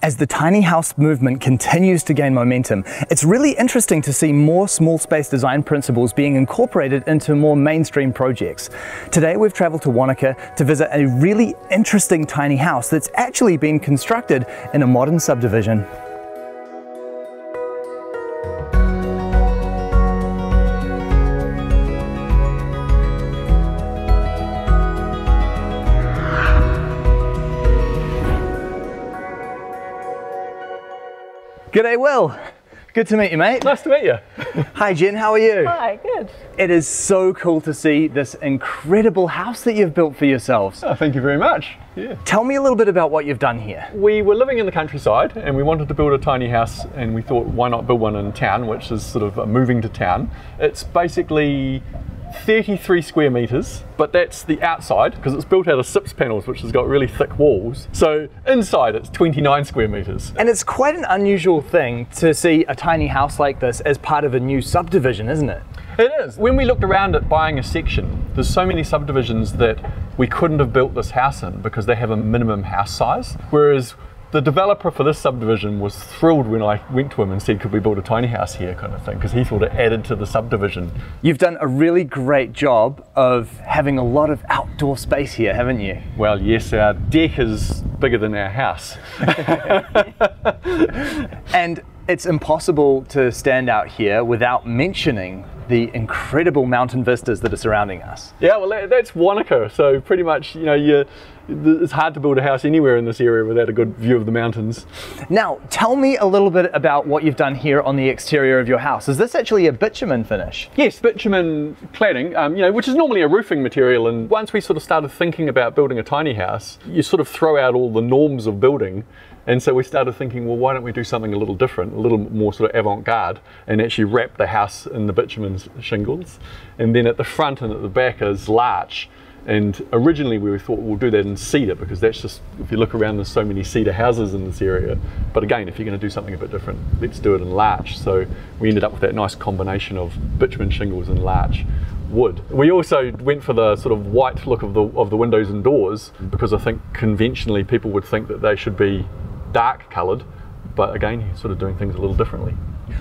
As the tiny house movement continues to gain momentum, it's really interesting to see more small space design principles being incorporated into more mainstream projects. Today we've travelled to Wanaka to visit a really interesting tiny house that's actually been constructed in a modern subdivision. G'day Will, good to meet you mate. Nice to meet you. Hi Jen, how are you? Hi, good. It is so cool to see this incredible house that you've built for yourselves. Oh, thank you very much. Yeah. Tell me a little bit about what you've done here. We were living in the countryside and we wanted to build a tiny house, and we thought why not build one in town, which is sort of moving to town. It's basically 33 square meters, but that's the outside because it's built out of SIPS panels, which has got really thick walls. So inside it's 29 square meters. And it's quite an unusual thing to see a tiny house like this as part of a new subdivision, isn't it? It is. When we looked around at buying a section, there's so many subdivisions that we couldn't have built this house in because they have a minimum house size, whereas the developer for this subdivision was thrilled when I went to him and said, could we build a tiny house here, kind of thing, because he thought it added to the subdivision. You've done a really great job of having a lot of outdoor space here, haven't you? Well, yes, our deck is bigger than our house. And it's impossible to stand out here without mentioning the incredible mountain vistas that are surrounding us. Yeah, well, that's Wanaka, so pretty much, you know, it's hard to build a house anywhere in this area without a good view of the mountains. Now, tell me a little bit about what you've done here on the exterior of your house. Is this actually a bitumen finish? Yes, bitumen cladding, you know, which is normally a roofing material, and once we sort of started thinking about building a tiny house, you sort of throw out all the norms of building. And so we started thinking, well, why don't we do something a little different, a little more sort of avant-garde, and actually wrap the house in the bitumen shingles. And then at the front and at the back is larch. And originally we thought we'll do that in cedar, because that's just, if you look around, there's so many cedar houses in this area. But again, if you're going to do something a bit different, let's do it in larch. So we ended up with that nice combination of bitumen shingles and larch wood. We also went for the sort of white look of the windows and doors, because I think conventionally people would think that they should be dark coloured, but again, you're sort of doing things a little differently.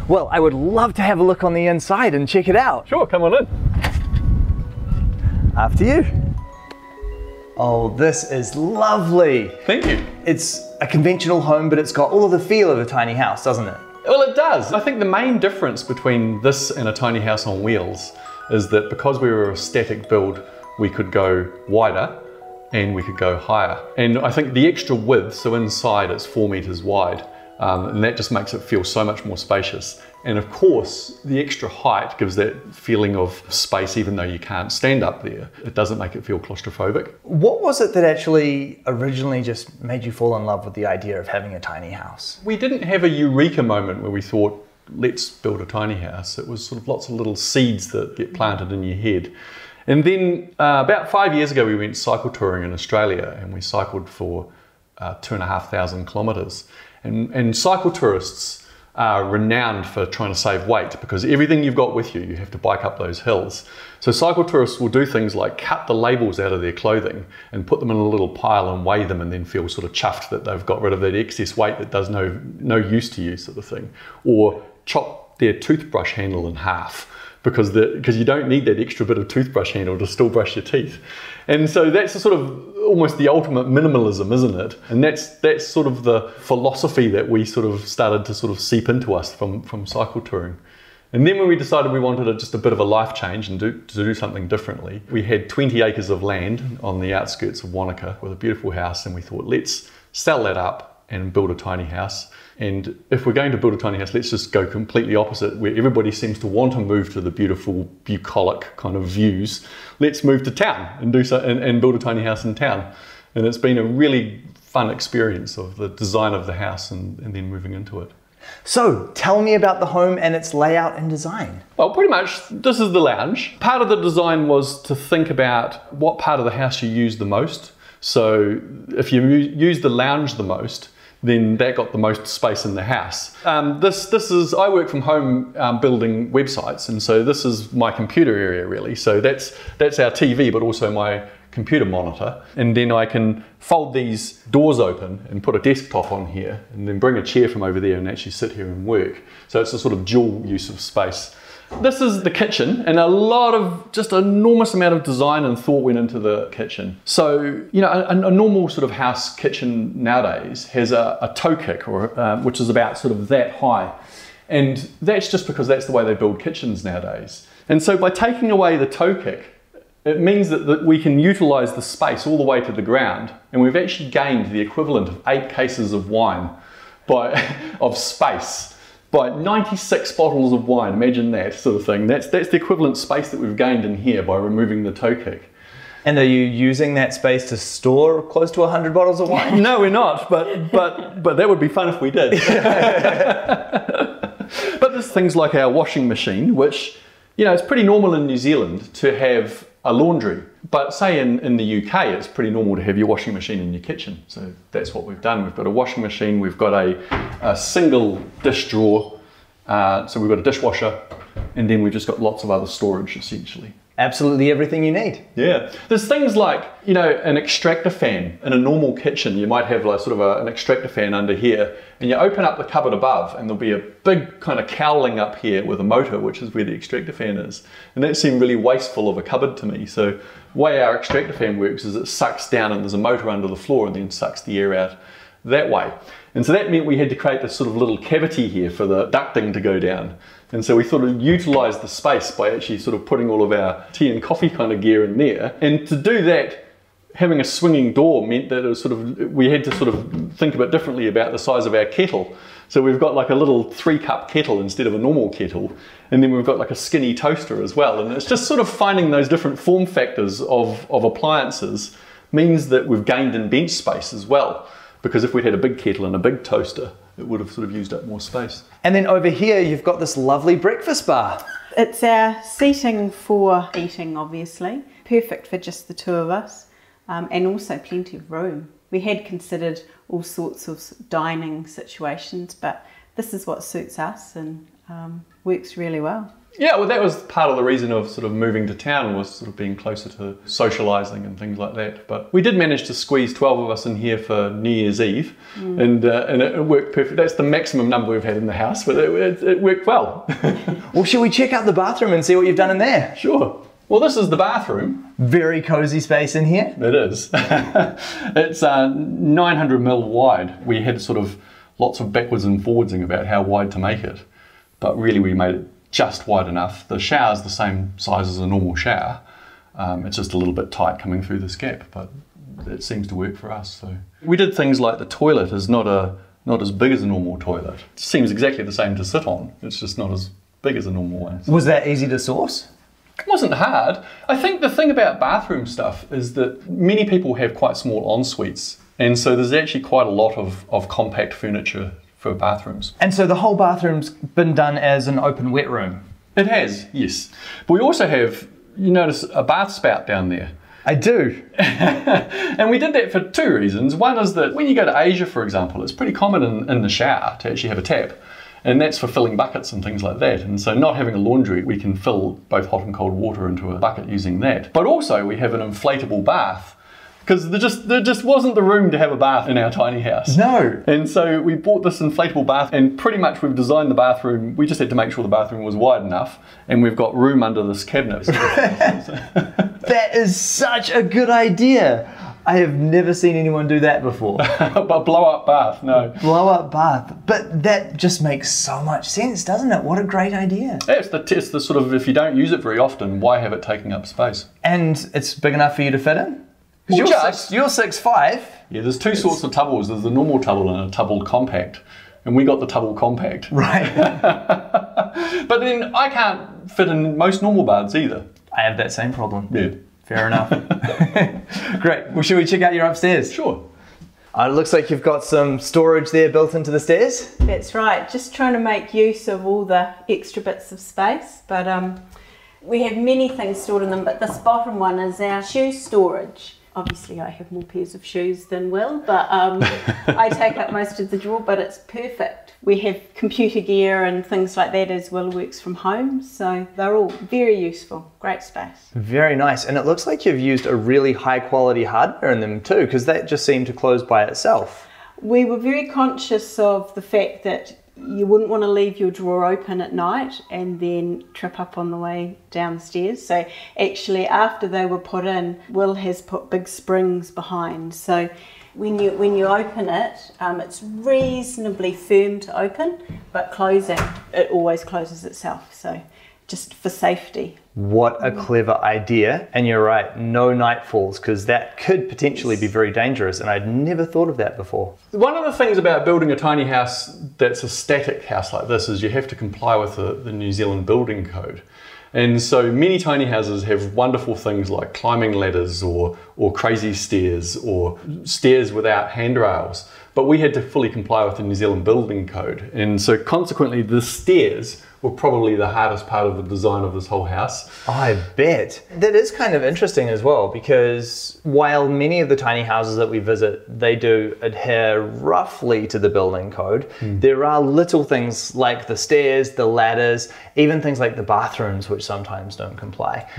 Well, I would love to have a look on the inside and check it out. Sure, come on in. After you. Oh, this is lovely. Thank you. It's a conventional home, but it's got all of the feel of a tiny house, doesn't it? Well, it does. I think the main difference between this and a tiny house on wheels is that because we were a static build, we could go wider and we could go higher. And I think the extra width, so inside it's 4 meters wide, and that just makes it feel so much more spacious. And of course, the extra height gives that feeling of space, even though you can't stand up there. It doesn't make it feel claustrophobic. What was it that actually originally just made you fall in love with the idea of having a tiny house? We didn't have a eureka moment where we thought, let's build a tiny house. It was sort of lots of little seeds that get planted in your head. And then about 5 years ago, we went cycle touring in Australia, and we cycled for 2,500 kilometres. And cycle tourists are renowned for trying to save weight, because everything you've got with you, you have to bike up those hills. So cycle tourists will do things like cut the labels out of their clothing and put them in a little pile and weigh them, and then feel sort of chuffed that they've got rid of that excess weight that does no use to you, sort of thing. Or chop their toothbrush handle in half, because you don't need that extra bit of toothbrush handle to still brush your teeth. And so that's a sort of almost the ultimate minimalism, isn't it? And that's sort of the philosophy that we sort of started to sort of seep into us from cycle touring. And then when we decided we wanted just a bit of a life change and to do something differently, we had 20 acres of land on the outskirts of Wanaka with a beautiful house, and we thought, let's sell that up and build a tiny house. And if we're going to build a tiny house, let's just go completely opposite, where everybody seems to want to move to the beautiful bucolic kind of views. Let's move to town and and build a tiny house in town. And it's been a really fun experience of the design of the house and then moving into it. So tell me about the home and its layout and design. Well, pretty much this is the lounge. Part of the design was to think about what part of the house you use the most. So if you use the lounge the most, then that got the most space in the house. I work from home building websites, and so this is my computer area really. So that's our TV, but also my computer monitor, and then I can fold these doors open and put a desktop on here, and then bring a chair from over there and actually sit here and work. So it's a sort of dual use of space. This is the kitchen, and just enormous amount of design and thought went into the kitchen. So, you know, a normal sort of house kitchen nowadays has a toe kick, or which is about sort of that high. And that's just because that's the way they build kitchens nowadays. And so by taking away the toe kick, it means that we can utilize the space all the way to the ground, and we've actually gained the equivalent of 8 cases of wine of space. By 96 bottles of wine, imagine that sort of thing. That's the equivalent space that we've gained in here by removing the toe kick. And are you using that space to store close to 100 bottles of wine? No, we're not, but that would be fun if we did. But there's things like our washing machine, which, you know, it's pretty normal in New Zealand to have a laundry. But say in the UK, it's pretty normal to have your washing machine in your kitchen. So that's what we've done. We've got a washing machine, we've got a single dish drawer, so we've got a dishwasher, and then we've just got lots of other storage essentially. Absolutely everything you need. Yeah. There's things like, you know, an extractor fan. In a normal kitchen, you might have like sort of an extractor fan under here, and you open up the cupboard above, and there'll be a big kind of cowling up here with a motor, which is where the extractor fan is. And that seemed really wasteful of a cupboard to me. So the way our extractor fan works is it sucks down, and there's a motor under the floor, and then sucks the air out that way. And so that meant we had to create this sort of little cavity here for the ducting to go down. And so we sort of utilised the space by actually sort of putting all of our tea and coffee kind of gear in there. And to do that, having a swinging door meant that it was we had to sort of think a bit differently about the size of our kettle. So we've got like a little 3-cup kettle instead of a normal kettle. And then we've got like a skinny toaster as well. And it's just sort of finding those different form factors of appliances means that we've gained in bench space as well. Because if we'd had a big kettle and a big toaster, it would have sort of used up more space. And then over here, you've got this lovely breakfast bar. It's our seating for eating, obviously. Perfect for just the 2 of us, and also plenty of room. We had considered all sorts of dining situations, but this is what suits us and works really well. Yeah, well, that was part of the reason of sort of moving to town, was sort of being closer to socialising and things like that. But we did manage to squeeze 12 of us in here for New Year's Eve, and it worked perfect. That's the maximum number we've had in the house, but it worked well. Well, shall we check out the bathroom and see what you've done in there? Sure. Well, this is the bathroom. Very cosy space in here. It is. It's 900mm wide. We had sort of lots of backwards and forwardsing about how wide to make it, but really we made it just wide enough. The shower's the same size as a normal shower. It's just a little bit tight coming through this gap, but it seems to work for us. So we did things like the toilet is not as big as a normal toilet. It seems exactly the same to sit on. It's just not as big as a normal one. Was that easy to source? It wasn't hard. I think the thing about bathroom stuff is that many people have quite small en-suites, and so there's actually quite a lot of compact furniture for bathrooms. And so the whole bathroom's been done as an open wet room? It has, yes. But we also have, you notice, a bath spout down there. I do. And we did that for 2 reasons. One is that when you go to Asia, for example, it's pretty common in the shower to actually have a tap. And that's for filling buckets and things like that. And so not having a laundry, we can fill both hot and cold water into a bucket using that. But also we have an inflatable bath, because there just wasn't the room to have a bath in our tiny house. No. And so we bought this inflatable bath, and pretty much we've designed the bathroom. We just had to make sure the bathroom was wide enough, and we've got room under this cabinet. That is such a good idea. I have never seen anyone do that before. But blow up bath, no. Blow up bath. But that just makes so much sense, doesn't it? What a great idea. Yeah, it's the sort of, if you don't use it very often, why have it taking up space? And it's big enough for you to fit in? Well, you're 6'5". Yeah, there's 2 sorts of tubbles. There's the normal tubble and a tubble compact. And we got the tubble compact. Right. But then I can't fit in most normal baths either. I have that same problem. Yeah. Fair enough. Great. Well, should we check out your upstairs? Sure. It looks like you've got some storage there built into the stairs. That's right. Just trying to make use of all the extra bits of space. But we have many things stored in them, but this bottom one is our shoe storage. Obviously I have more pairs of shoes than Will, but I take up most of the drawer, but it's perfect. We have computer gear and things like that as Will works from home, so they're all very useful. Great space. Very nice. And it looks like you've used a really high quality hardware in them too, because that just seemed to close by itself. We were very conscious of the fact that you wouldn't want to leave your drawer open at night and then trip up on the way downstairs. So actually after they were put in, Will has put big springs behind. So when you open it, it's reasonably firm to open, but closing, it always closes itself. So just for safety. What a clever idea. And you're right, no night falls, because that could potentially be very dangerous, and I'd never thought of that before. One of the things about building a tiny house that's a static house like this is you have to comply with the New Zealand building code. And so many tiny houses have wonderful things like climbing ladders or crazy stairs or stairs without handrails. But we had to fully comply with the New Zealand building code. And so consequently, the stairs were probably the hardest part of the design of this whole house. I bet. That is kind of interesting as well, because while many of the tiny houses that we visit, they do adhere roughly to the building code, there are little things like the stairs, the ladders, even things like the bathrooms, which sometimes don't comply.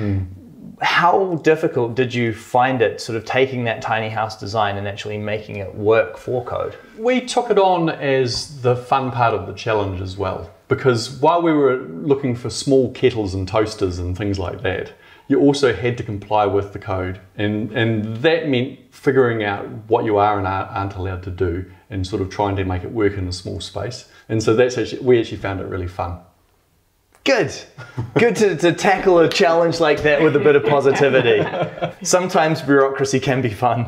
How difficult did you find it sort of taking that tiny house design and actually making it work for code? We took it on as the fun part of the challenge as well, because while we were looking for small kettles and toasters and things like that, you also had to comply with the code, and that meant figuring out what you are and aren't allowed to do and sort of trying to make it work in a small space. And so we actually found it really fun. Good. Good to tackle a challenge like that with a bit of positivity. Sometimes bureaucracy can be fun.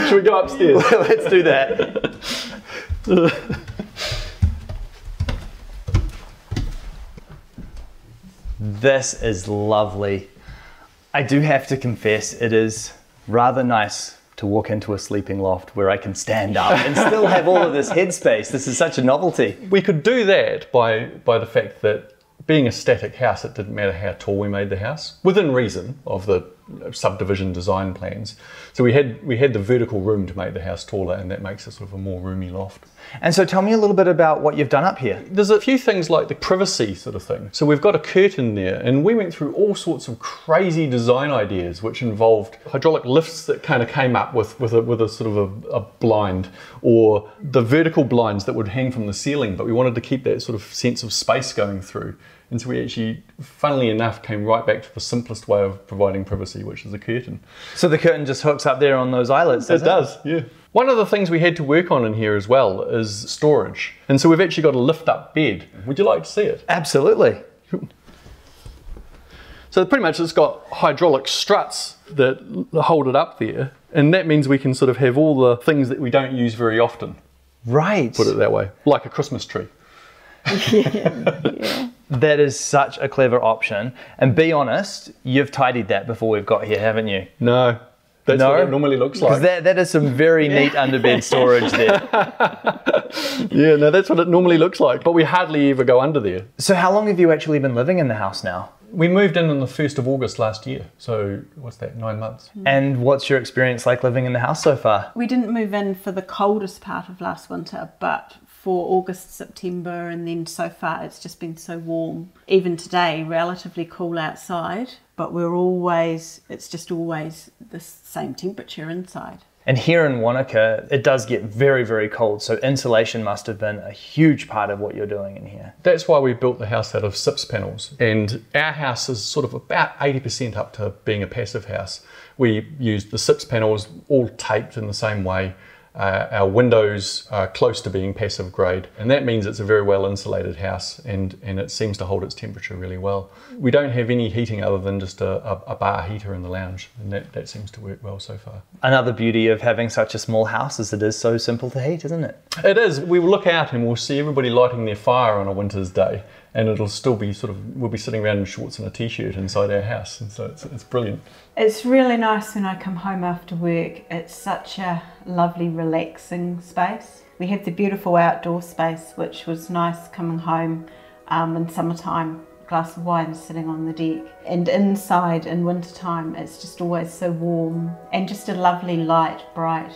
Should we go upstairs? Let's do that. This is lovely. I do have to confess, it is rather nice to walk into a sleeping loft where I can stand up and still have all of this headspace. This is such a novelty. We could do that by the fact that being a static house, it didn't matter how tall we made the house, within reason of the subdivision design plans. So we had the vertical room to make the house taller, and that makes it sort of a more roomy loft. And so tell me a little bit about what you've done up here. There's a few things like the privacy sort of thing. So we've got a curtain there, and we went through all sorts of crazy design ideas, which involved hydraulic lifts that kind of came up with a sort of a blind, or the vertical blinds that would hang from the ceiling, but we wanted to keep that sort of sense of space going through. And so we actually, funnily enough, came right back to the simplest way of providing privacy, which is a curtain. So the curtain just hooks up there on those eyelets, does it? It does, yeah. One of the things we had to work on in here as well is storage. And so we've actually got a lift-up bed. Would you like to see it? Absolutely. So pretty much it's got hydraulic struts that hold it up there. And that means we can sort of have all the things that we don't use very often. Right. Put it that way. Like a Christmas tree. Yeah. That is such a clever option. And be honest, you've tidied that before we've got here, haven't you? No. That's what it normally looks like. Because that is some very neat underbed storage there. Yeah, no, that's what it normally looks like. But we hardly ever go under there. So how long have you actually been living in the house now? We moved in on the 1st of August last year. So what's that, 9 months? And what's your experience like living in the house so far? We didn't move in for the coldest part of last winter, but for August, September, and then so far it's just been so warm. Even today, relatively cool outside, but it's just always the same temperature inside. And here in Wanaka, it does get very, very cold, so insulation must have been a huge part of what you're doing in here. That's why we built the house out of SIPS panels. And our house is sort of about 80% up to being a passive house. We used the SIPS panels all taped in the same way. Our windows are close to being passive grade, and that means it's a very well insulated house, and it seems to hold its temperature really well. We don't have any heating other than just a bar heater in the lounge, and that seems to work well so far. Another beauty of having such a small house is it is so simple to heat, isn't it? It is. We look out and we'll see everybody lighting their fire on a winter's day, and it'll still be we'll be sitting around in shorts and a t-shirt inside our house, and so it's brilliant. It's really nice when I come home after work. It's such a lovely, relaxing space. We have the beautiful outdoor space, which was nice coming home in summertime, glass of wine sitting on the deck. And inside in wintertime, it's just always so warm and just a lovely, light, bright,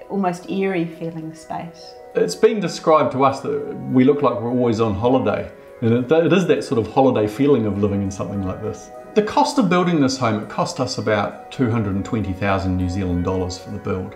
almost eerie feeling space. It's been described to us that we look like we're always on holiday. And it is that sort of holiday feeling of living in something like this. The cost of building this home, it cost us about 220,000 New Zealand dollars for the build.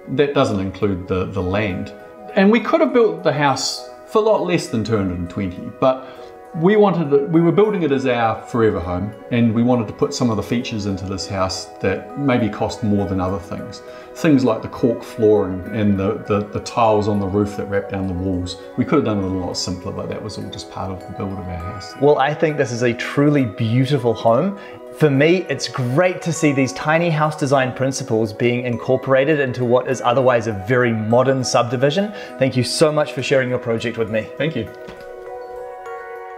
That doesn't include the land. And we could have built the house for a lot less than 220, but we were building it as our forever home, and we wanted to put some of the features into this house that maybe cost more than other things. Things like the cork flooring and the tiles on the roof that wrap down the walls. We could have done it a lot simpler, but that was all just part of the build of our house. Well, I think this is a truly beautiful home. For me, it's great to see these tiny house design principles being incorporated into what is otherwise a very modern subdivision. Thank you so much for sharing your project with me. Thank you.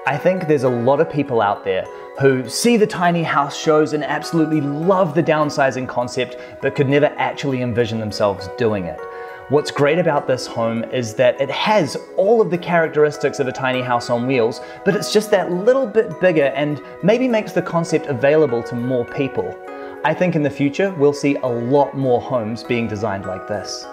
I think there's a lot of people out there who see the tiny house shows and absolutely love the downsizing concept, but could never actually envision themselves doing it. What's great about this home is that it has all of the characteristics of a tiny house on wheels, but it's just that little bit bigger and maybe makes the concept available to more people. I think in the future, we'll see a lot more homes being designed like this.